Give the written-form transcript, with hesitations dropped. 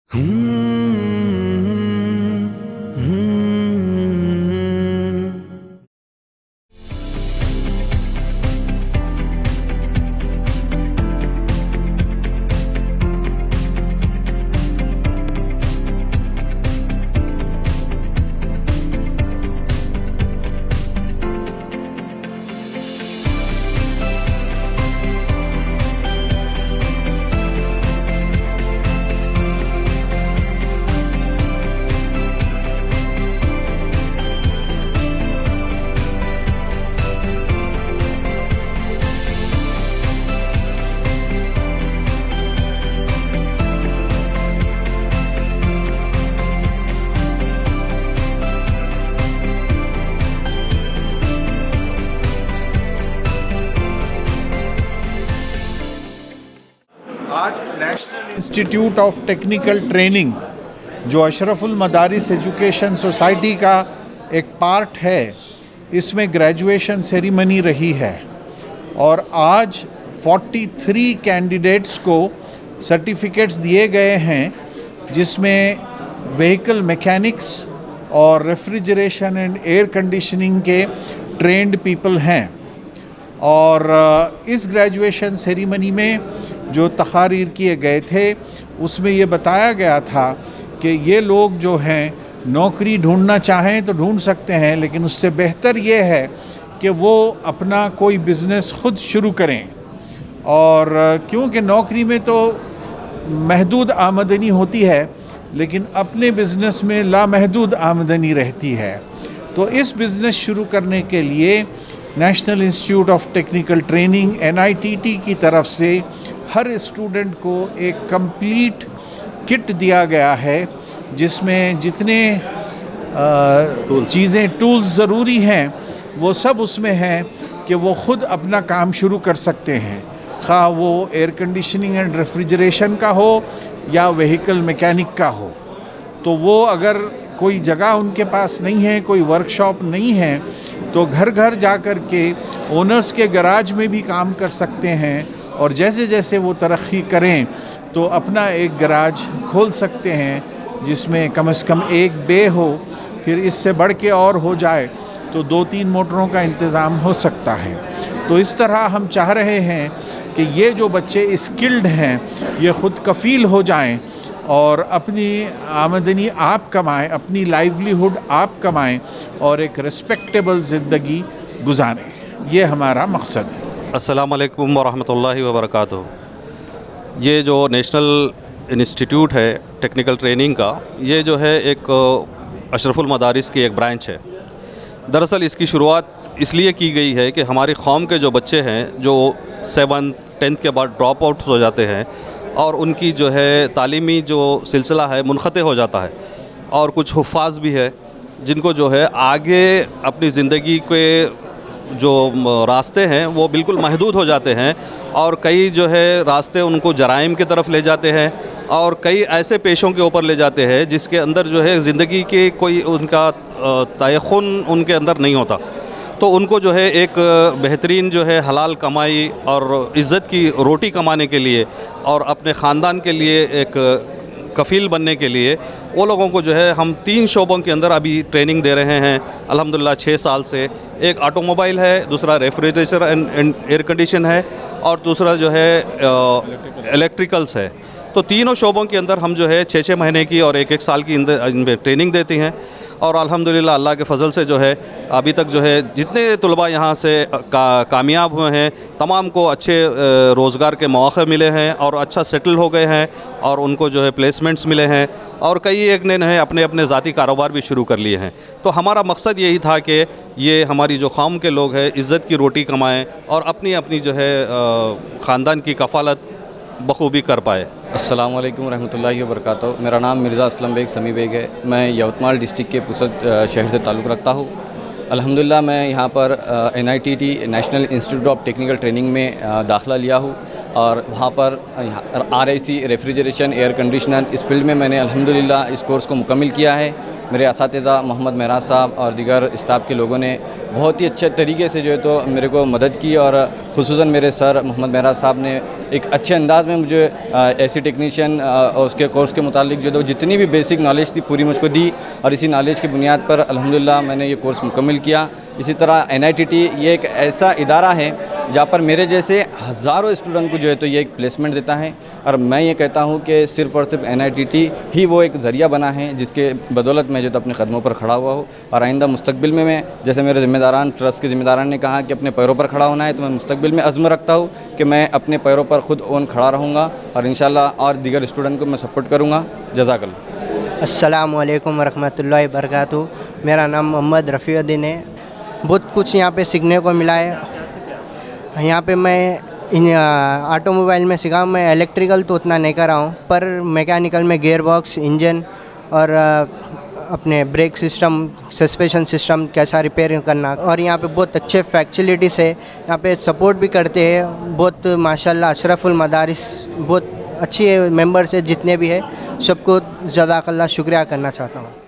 आज national institute of technical training जो अशरफुल मदारिस education society का एक पार्ट है, इसमें ग्रेजुएशन सेरेमनी रही है और आज 43 कैंडिडेट्स को सर्टिफिकेट्स दिए गए हैं, जिसमें व्हीकल मैकेनिक्स और रेफ्रिजरेशन एंड एयर कंडीशनिंग के ट्रेंड पीपल हैं। और इस ग्रेजुएशन सेरेमनी में जो तकारीर किए गए थे उसमें ये बताया गया था कि ये लोग जो हैं नौकरी ढूंढना चाहें तो ढूंढ सकते हैं, लेकिन उससे बेहतर ये है कि वो अपना कोई बिज़नेस ख़ुद शुरू करें। और क्योंकि नौकरी में तो महदूद आमदनी होती है, लेकिन अपने बिज़नेस में लामहदूद आमदनी रहती है। तो इस बिज़नेस शुरू करने के लिए national institute of technical training NITT की तरफ से हर स्टूडेंट को एक कंप्लीट किट दिया गया है, जिसमें जितने टूल्स ज़रूरी हैं वो सब उसमें हैं कि वो ख़ुद अपना काम शुरू कर सकते हैं, खा वो एयर कंडीशनिंग एंड रेफ्रिजरेशन का हो या व्हीकल मैकेनिक का हो। तो वो अगर कोई जगह उनके पास नहीं है, कोई वर्कशॉप नहीं है, तो घर घर जा कर के ओनर्स के गराज में भी काम कर सकते हैं। और जैसे जैसे वो तरक्की करें तो अपना एक गराज खोल सकते हैं, जिसमें कम से कम एक बे हो, फिर इससे बढ़ के और हो जाए तो 2-3 मोटरों का इंतज़ाम हो सकता है। तो इस तरह हम चाह रहे हैं कि ये जो बच्चे स्किल्ड हैं ये ख़ुद कफ़ील हो जाएं और अपनी आमदनी आप कमाएं, अपनी लाइवलीहुड आप कमाएं और एक रिस्पेक्टेबल ज़िंदगी गुजारें। ये हमारा मकसद है। अस्सलाम वालेकुम वरहमतुल्लाहि वबरकातुहू। ये जो नेशनल इंस्टीट्यूट है टेक्निकल ट्रेनिंग का, ये जो है एक अशरफुल मदारिस की एक ब्रांच है। दरअसल इसकी शुरुआत इसलिए की गई है कि हमारी कौम के जो बच्चे हैं जो 7th 10th के बाद ड्रॉप आउट हो जाते हैं और उनकी जो है तालीमी जो सिलसिला है मुनक़ते हो जाता है, और कुछ हुफ़ाज़ भी है जिनको जो है आगे अपनी ज़िंदगी के जो रास्ते हैं वो बिल्कुल महदूद हो जाते हैं, और कई जो है रास्ते उनको जराइम की तरफ ले जाते हैं और कई ऐसे पेशों के ऊपर ले जाते हैं जिसके अंदर जो है ज़िंदगी के कोई उनका तयख़ुन उनके अंदर नहीं होता। तो उनको जो है एक बेहतरीन जो है हलाल कमाई और इज़्ज़त की रोटी कमाने के लिए और अपने ख़ानदान के लिए एक कफ़ील बनने के लिए वो लोगों को जो है हम 3 शोबों के अंदर अभी ट्रेनिंग दे रहे हैं अल्हम्दुलिल्लाह 6 साल से। एक ऑटोमोबाइल है, दूसरा रेफ्रिजरेशन एंड एयर कंडीशन है, और दूसरा जो है इलेक्ट्रिकल्स है। तो तीनों शोबों के अंदर हम जो है 6-6 महीने की और 1-1 साल की इनमें ट्रेनिंग देती हैं। और अल्हम्दुलिल्लाह अल्लाह के फ़ज़ल से जो है अभी तक जो है जितने तलबा यहाँ से कामयाब हुए हैं तमाम को अच्छे रोज़गार के मौक़े मिले हैं और अच्छा सेटल हो गए हैं और उनको जो है प्लेसमेंट्स मिले हैं, और कई एक ने अपने अपने ज़ाती कारोबार भी शुरू कर लिए हैं। तो हमारा मकसद यही था कि ये हमारी जो कौम के लोग हैं इज़्ज़त की रोटी कमाएँ और अपनी अपनी जो है ख़ानदान की कफ़ालत बखूबी कर पाए। अस्सलाम वालेकुम रहमतुल्लाहि व बरकातहू। मेरा नाम मिर्ज़ा असलम बेग समी बेग है। मैं यवतमाल डिस्ट्रिक्ट के पुसद शहर से ताल्लुक़ रखता हूँ। अल्हम्दुलिल्लाह मैं यहाँ पर NITT national institute of technical training में दाखिला लिया हूँ और वहाँ पर RAC रेफ्रिजरेशन एयर कंडीशनर इस फील्ड में मैंने अल्हम्दुलिल्लाह इस कोर्स को मुकम्मिल किया है। मेरे असातिज़ा मोहम्मद महराज साहब और दीगर स्टाफ के लोगों ने बहुत ही अच्छे तरीके से जो है तो मेरे को मदद की, और ख़ुसूसन मेरे सर मोहम्मद महराज साहब ने एक अच्छे अंदाज़ में मुझे AC टेक्नीशियन और उसके कोर्स के मुतालिक जो है तो जितनी भी बेसिक नॉलेज थी पूरी मुझको दी, और इसी नॉलेज की बुनियाद पर अल्हम्दुलिल्लाह मैंने ये कोर्स मुकम्मिल किया। इसी तरह NITT ये एक ऐसा इदारा है जहाँ पर मेरे जैसे हज़ारों स्टूडेंट को जो है तो ये एक प्लेसमेंट देता है, और मैं ये कहता हूँ कि सिर्फ़ और सिर्फ NITT ही वो एक ज़रिया बना है जिसके बदौलत मैं जो तो अपने कदमों पर खड़ा हुआ हूँ। और आइंदा मुस्तकबिल में मैं, जैसे मेरे ज़िम्मेदारान ट्रस्ट के ज़िम्मेदारान ने कहा कि अपने पैरों पर खड़ा होना है, तो मैं मुस्तकबिल में अज़्म रखता हूँ कि मैं अपने पैरों पर ख़ुद ओन खड़ा रहूँगा, और इंशाअल्लाह और दीगर स्टूडेंट को मैं सपोर्ट करूँगा। जज़ाकल्लाह। अस्सलामु अलैकुम वरहमतुल्लाहि वबरकातुहू। मेरा नाम मोहम्मद रफ़ीउद्दीन है। बहुत कुछ यहाँ पे सीखने को मिला है। यहाँ पे मैं ऑटोमोबाइल में सीखा। मैं इलेक्ट्रिकल तो उतना नहीं कर रहा हूँ, पर मैकेनिकल में गियर बॉक्स, इंजन और अपने ब्रेक सिस्टम, सस्पेंशन सिस्टम कैसा रिपेयर करना, और यहाँ पे बहुत अच्छे फैसिलिटीज़ है। यहाँ पे सपोर्ट भी करते हैं बहुत माशाल्लाह। अशरफुल मदारिस बहुत अच्छी मेंबर्स है, जितने भी है सबको जज़ाकल्लाह शुक्रिया करना चाहता हूँ।